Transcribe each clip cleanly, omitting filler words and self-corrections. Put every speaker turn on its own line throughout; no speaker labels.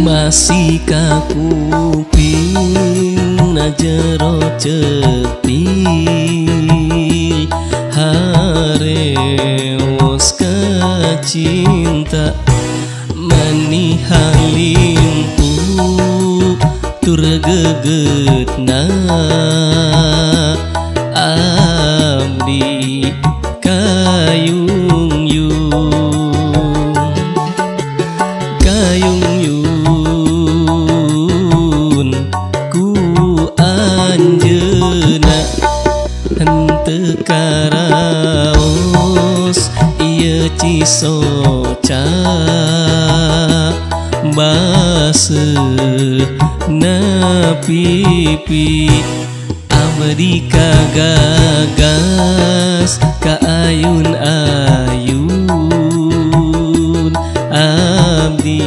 Masih kakuping na jero cepil hareos kacinta mani halimpu tur gegetna abdi kayung ku anjeuna henteu karaos ieu cisoca baseuh na pipi abdi kagagas ka ayun-ayun abdi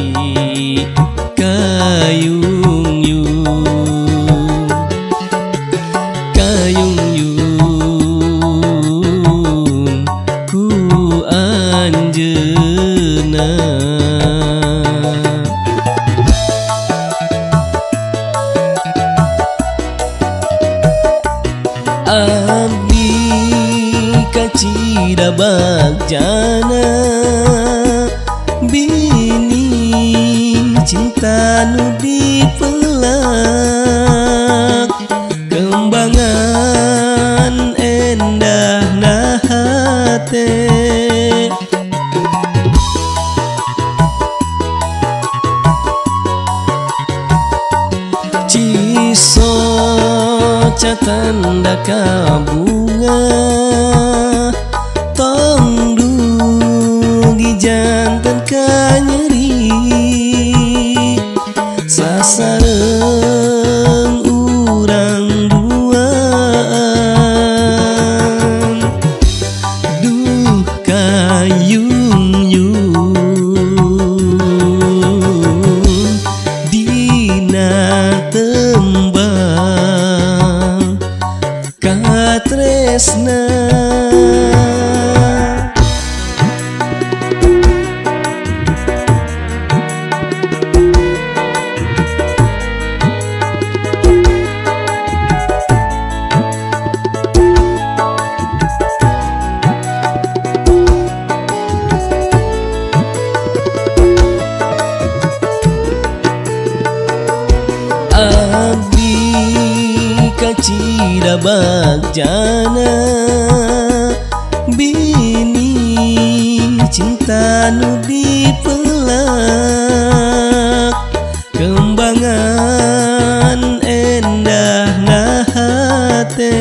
kayung-yung ku anjeuna abdi kacida bagjana bini cinta nu dipelak kembangan endah na hate ciso catanda kabunga tong dugi jantan kanyeri sasareung urang duaan duh kayung-yung dina tembang katresna abdi kacida bagjana bini cinta nu dipelak kembangan endah na hate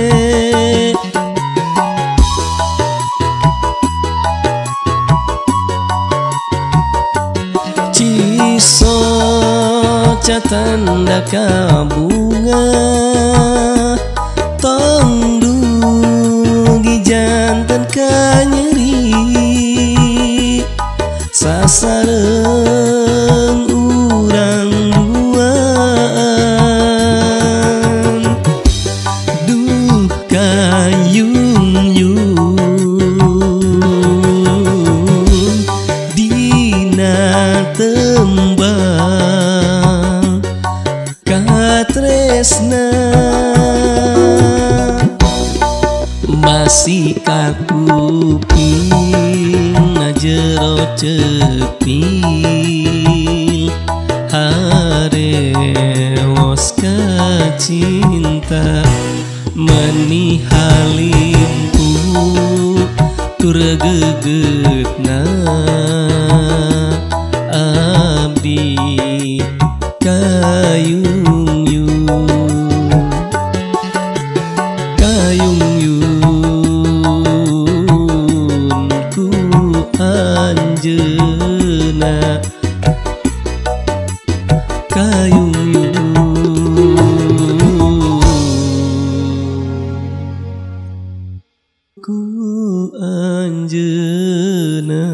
ciso catanda kabunga tong dugi jantan kanyeri sasareung urang duaan duh kayung-yung dina tembang katresna masih kakuping na jero cepil hareos kacinta mani halimpu tur gegetna abdi kayung-yung ku anjeuna kayung-yung ku anjeuna.